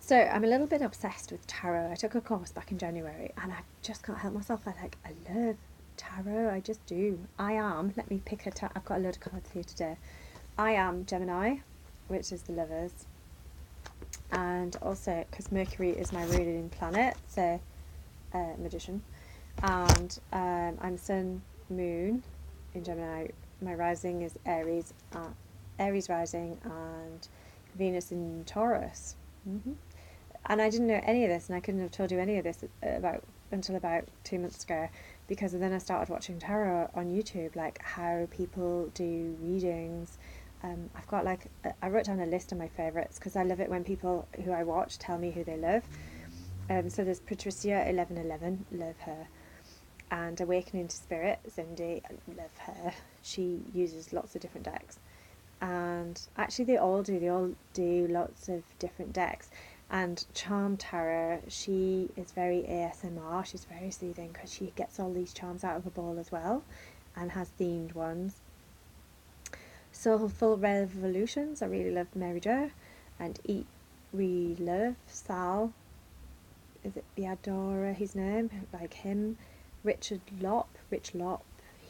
So I'm a little bit obsessed with tarot. I took a course back in January and I just can't help myself. I love tarot. I just do. Let me pick I've got a load of cards here today. I am Gemini, which is the lovers. And also, because Mercury is my ruling planet, so magician. And I'm Sun, Moon in Gemini. My rising is Aries, Aries rising, and Venus in Taurus. And I didn't know any of this, and I couldn't have told you any of this until about 2 months ago, because then I started watching tarot on YouTube, like how people do readings. I've got I wrote down a list of my favourites because I love it when people who I watch tell me who they love. So there's Patricia 1111, love her, and Awakening to Spirit, Cindy, love her. She uses lots of different decks, and actually they all do lots of different decks. And Charm Tarot, she is very ASMR, she's very soothing because she gets all these charms out of a ball as well and has themed ones. Soulful Revolutions, I really love Mary Jo. And Eat, We Love, Sal, is it Biadora, his name, like him. Rich Lop,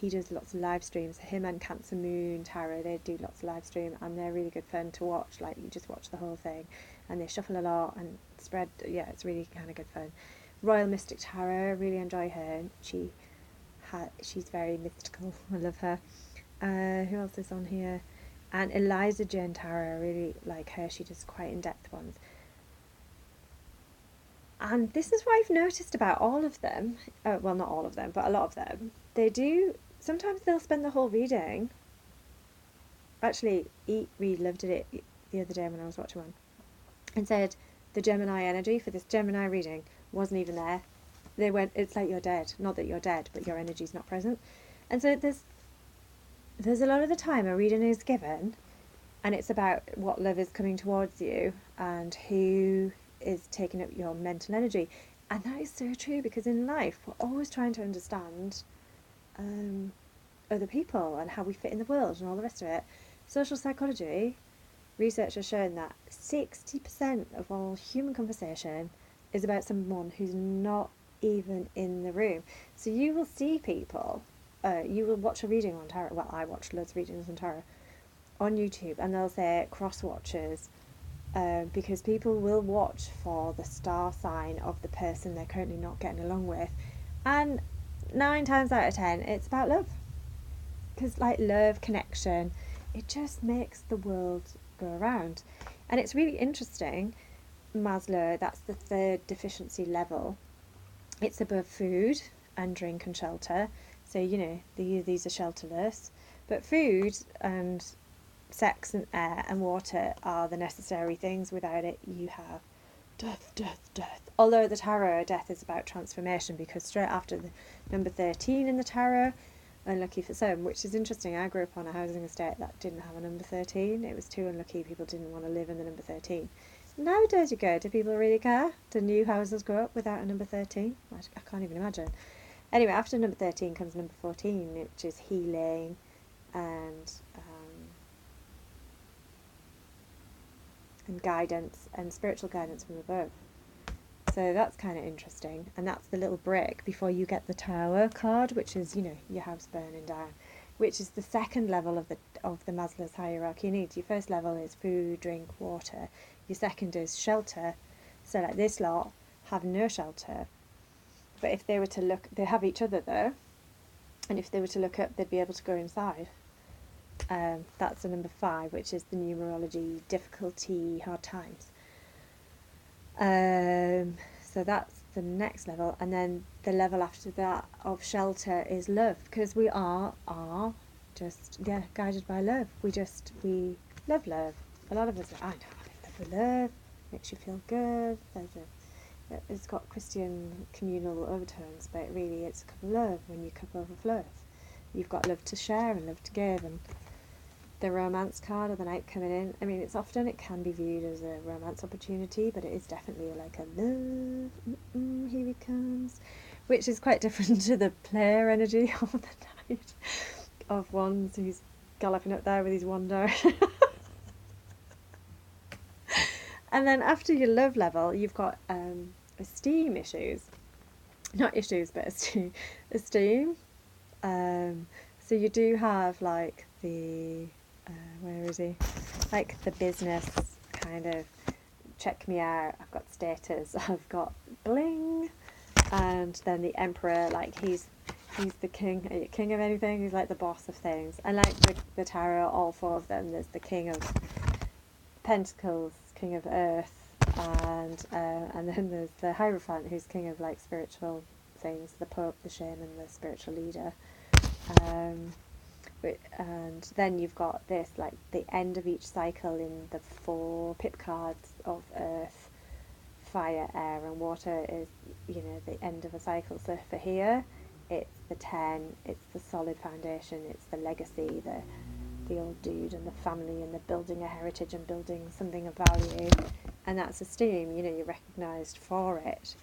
he does lots of live streams. Him and Cancer Moon Tarot, they do lots of live stream and they're really good fun to watch. Like, you just watch the whole thing and they shuffle a lot and spread. Yeah, it's really kind of good fun. Royal Mystic Tarot, I really enjoy her. She's very mystical. I love her. Who else is on here? And Eliza Jane Tarot, I really like her. She does quite in-depth ones. And this is what I've noticed about all of them. Well, not all of them, but a lot of them. Sometimes they'll spend the whole reading. Actually, Eat Read loved it the other day when I was watching one. And said the Gemini energy for this Gemini reading wasn't even there. They went, it's like you're dead. Not that you're dead, but your energy's not present. And so there's a lot of the time a reading is given and it's about what love is coming towards you and who is taking up your mental energy. And that is so true, because in life we're always trying to understand other people and how we fit in the world and all the rest of it. Social psychology research has shown that 60% of all human conversation is about someone who's not even in the room. So you will see people, you will watch a reading on tarot. Well, I watch loads of readings on tarot on YouTube, and they'll say cross watchers, because people will watch for the star sign of the person they're currently not getting along with, and 9 times out of 10 it's about love, because like love, connection, it just makes the world go around. And it's really interesting. Maslow, that's the 3rd deficiency level. It's above food and drink and shelter, so these are shelterless, but food and sex and air and water are the necessary things. Without it, you have death. Although the tarot, death is about transformation, because straight after the number 13 in the tarot, unlucky for some, which is interesting. I grew up on a housing estate that didn't have a number 13. It was too unlucky. People didn't want to live in the number 13. Nowadays you go, do people really care? Do new houses grow up without a number 13? I can't even imagine. Anyway, after number 13 comes number 14, which is healing and guidance and spiritual guidance from above. So that's kind of interesting, and that's the little break before you get the Tower card, which is your house burning down, which is the 2nd level of the Maslow's hierarchy of needs. Your first level is food, drink, water. Your second is shelter. So like this lot have no shelter, but if they were to look, they have each other though, and if they were to look up, they'd be able to go inside. That's the number 5, which is the numerology difficulty, hard times. So that's the next level, and then the level after that of shelter is love, because we are just guided by love. We love love. A lot of us are, I love with love, makes you feel good. It's got Christian communal overtones, but really it's a cup of love. When your cup overflows, you've got love to share and love to give. And the romance card of the night coming in, I mean, it can be viewed as a romance opportunity, but it is definitely like a love, here he comes, which is quite different to the player energy of the night of Wands, who's galloping up there with his wand out. And then after your love level, you've got esteem issues. Not issues, but esteem. So you do have like the, where is he? Like the business kind of, check me out, I've got status, I've got bling. And then the emperor, like he's the king of anything, he's like the boss of things. And like the tarot, all four of them, there's the king of pentacles, king of earth, and then there's the hierophant, who's king of like spiritual things, the pope, the shaman, the spiritual leader. And then you've got this, like the end of each cycle in the 4 pip cards of earth, fire, air and water is, the end of a cycle. So for here, it's the 10, it's the solid foundation, it's the legacy, the old dude and the family and the building a heritage and building something of value. And that's esteem, you're recognised for it.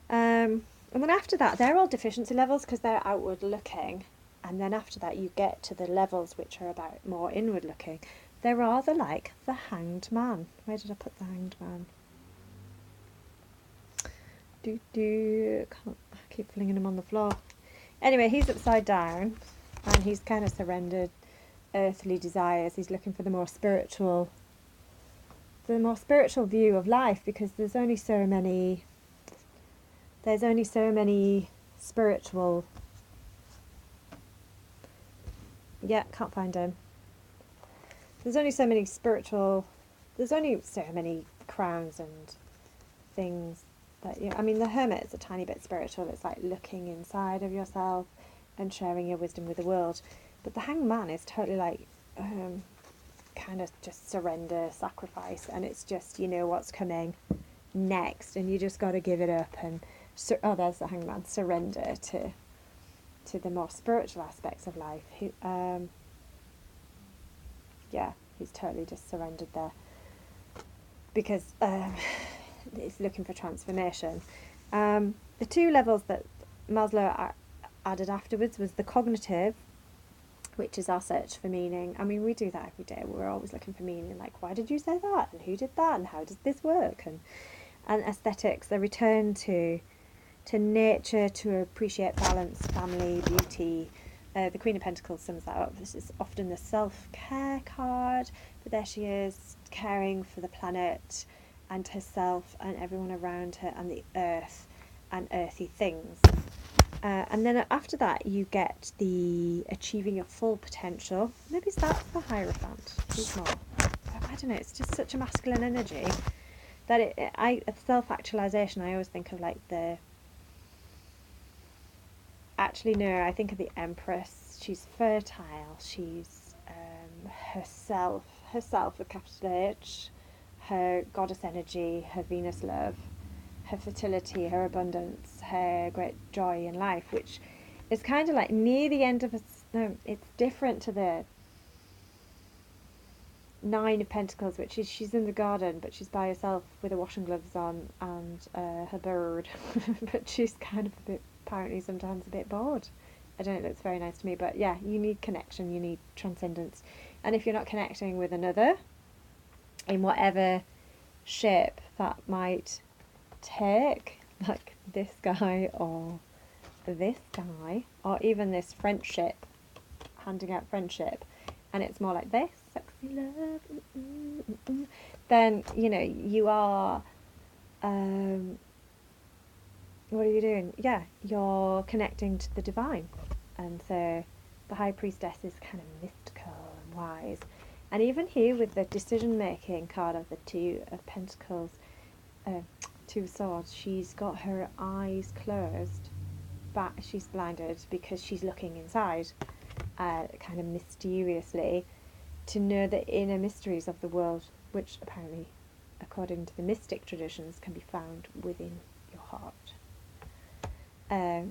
And then after that, they're all deficiency levels because they're outward looking. And then after that, you get to the levels which are about more inward looking. They're rather like the Hanged Man. Where did I put the Hanged Man? I keep flinging him on the floor. Anyway, he's upside down and he's kind of surrendered earthly desires. He's looking for the more spiritual view of life, because there's only so many spiritual. Yeah, can't find him. There's only so many crowns and things that the hermit is a tiny bit spiritual. It's like looking inside of yourself and sharing your wisdom with the world. But the Hanged Man is totally like kind of just surrender, sacrifice, and it's just what's coming next, and you just got to give it up and there's the Hanged Man, surrender to the more spiritual aspects of life. He's totally just surrendered there because it's looking for transformation. The 2 levels that Maslow added afterwards was the cognitive, which is our search for meaning. We do that every day. We're always looking for meaning, like why did you say that, and who did that, and how does this work, and aesthetics, the return to nature, to appreciate balance, family, beauty. The Queen of Pentacles sums that up. This is often the self-care card, but there she is, caring for the planet and herself and everyone around her and the earth and earthy things. And then after that, you get the achieving your full potential. Maybe that's the Hierophant. Who's more? I don't know. It's just such a masculine energy that self-actualization. I always think of like the. Actually, no. I think of the Empress. She's fertile. She's herself with capital H. Her goddess energy. Her Venus love. Her fertility, her abundance, her great joy in life, which is kind of like near the end of it's different to the 9 of Pentacles, which is she's in the garden, but she's by herself with her washing gloves on and her bird, but she's kind of apparently sometimes a bit bored. I don't know, it looks very nice to me, but yeah, you need connection, you need transcendence, and if you're not connecting with another, in whatever shape that might take, like this guy or even this friendship, handing out friendship, and it's more like this sexy love, then you are what are you doing? Yeah, you're connecting to the divine. And so the High Priestess is kind of mystical and wise, and even here with the decision making card of the 2 of Pentacles, 2 of Swords, she's got her eyes closed, but she's blinded because she's looking inside, kind of mysteriously, to know the inner mysteries of the world, which apparently, according to the mystic traditions, can be found within your heart.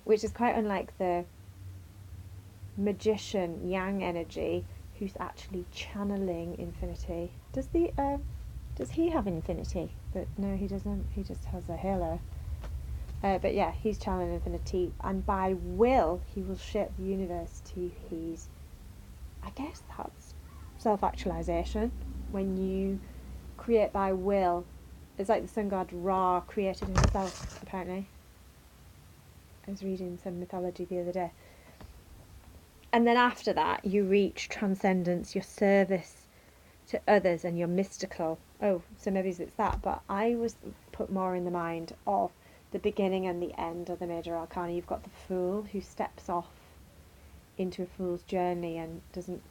Which is quite unlike the magician yang energy, who's actually channeling infinity. Does he have infinity? But no, he doesn't. He just has a halo. But yeah, he's channeling infinity, and by will, he will shape the universe to his. I guess that's self-actualization. When you create by will It's like the sun god Ra created himself, apparently. I was reading some mythology the other day. And then after that, you reach transcendence, your service to others, and your mystical. Oh, so maybe it's that. But I was put more in the mind of the beginning and the end of the major arcana. You've got the fool who steps off into a fool's journey and doesn't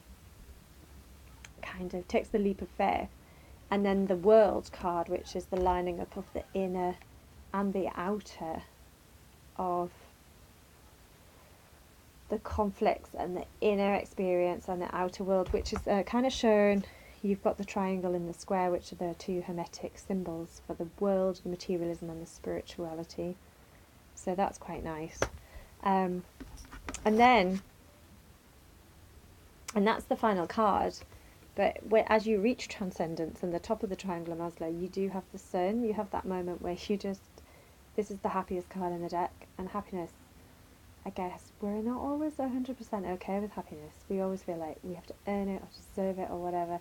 kind of takes the leap of faith. And then the world card, which is the lining up of the inner and the outer of the conflicts and the inner experience and the outer world, which is kind of shown. You've got the triangle and the square, which are the two hermetic symbols for the world, the materialism and the spirituality. So that's quite nice. And that's the final card. But as you reach transcendence and the top of the triangle of Maslow, you do have the sun. You have that moment where you just, this is the happiest card in the deck. And happiness, I guess, we're not always 100% okay with happiness. We always feel like we have to earn it or deserve it or whatever.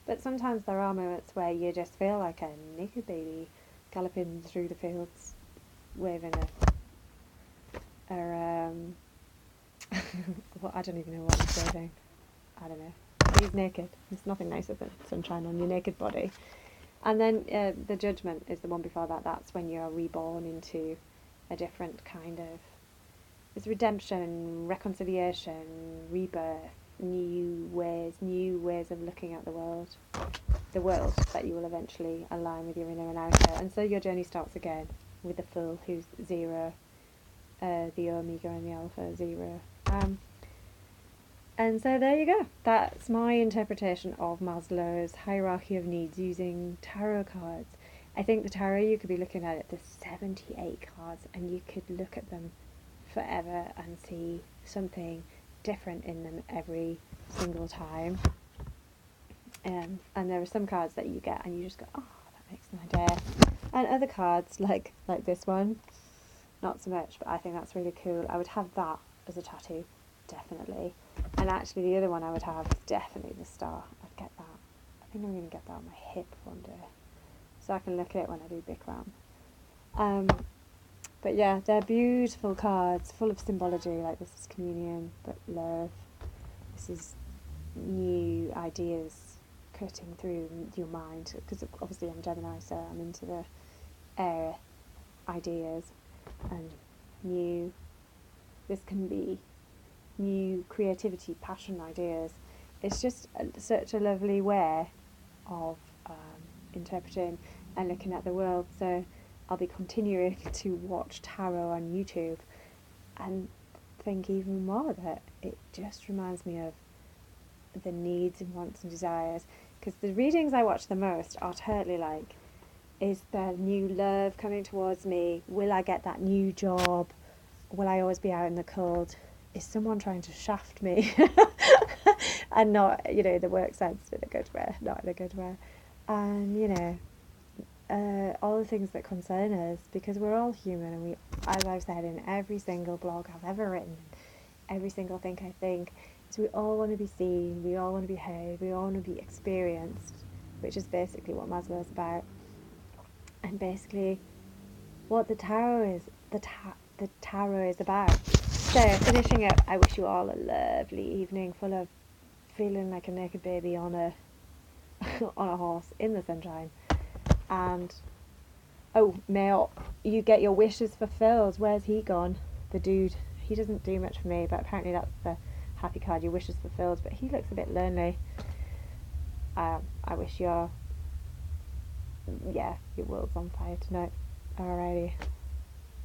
But sometimes there are moments where you just feel like a naked baby galloping through the fields, waving well, I don't even know what he's waving. I don't know. He's naked. There's nothing nicer than sunshine on your naked body. And then the judgment is the one before that. That's when you're reborn into a different kind of... It's redemption, reconciliation, rebirth, new ways of looking at the world that you will eventually align with your inner and outer. And so your journey starts again with the Fool, who's zero, the Omega and the Alpha, zero. And so there you go. That's my interpretation of Maslow's hierarchy of needs using tarot cards. I think the tarot, you could be looking at it, there's 78 cards, and you could look at them forever and see something different in them every single time. And there are some cards that you get and you just go, oh, that makes my day. And other cards, like this one, not so much, but I think that's really cool. I would have that as a tattoo, definitely. And actually the other one I would have is definitely the star. I'd get that. I think I'm going to get that on my hip one day, so I can look at it when I do Bikram. But yeah, they're beautiful cards, full of symbology. Like this is communion, but love. This is new ideas cutting through your mind, because obviously I'm Gemini, so I'm into the air ideas, and new, this can be new creativity, passion ideas. It's just such a lovely way of interpreting and looking at the world. So I'll be continuing to watch tarot on YouTube and think even more that it just reminds me of the needs and wants and desires, because the readings I watch the most are totally like, is there new love coming towards me? Will I get that new job? Will I always be out in the cold? Is someone trying to shaft me? And not, the work sense in a good way, not in a good way. And, all the things that concern us, because we're all human, and we, as I've said in every single blog I've ever written, every single thing I think, is we all want to be seen, we all want to be heard, we all want to be experienced, which is basically what Maslow is about. And basically what the tarot is, the tarot is about. So finishing up, I wish you all a lovely evening full of feeling like a naked baby on a on a horse in the sunshine. And may you get your wishes fulfilled. Where's he gone? The dude. He doesn't do much for me, but apparently that's the happy card, your wishes fulfilled. But he looks a bit lonely. I wish your world's on fire tonight. Alrighty.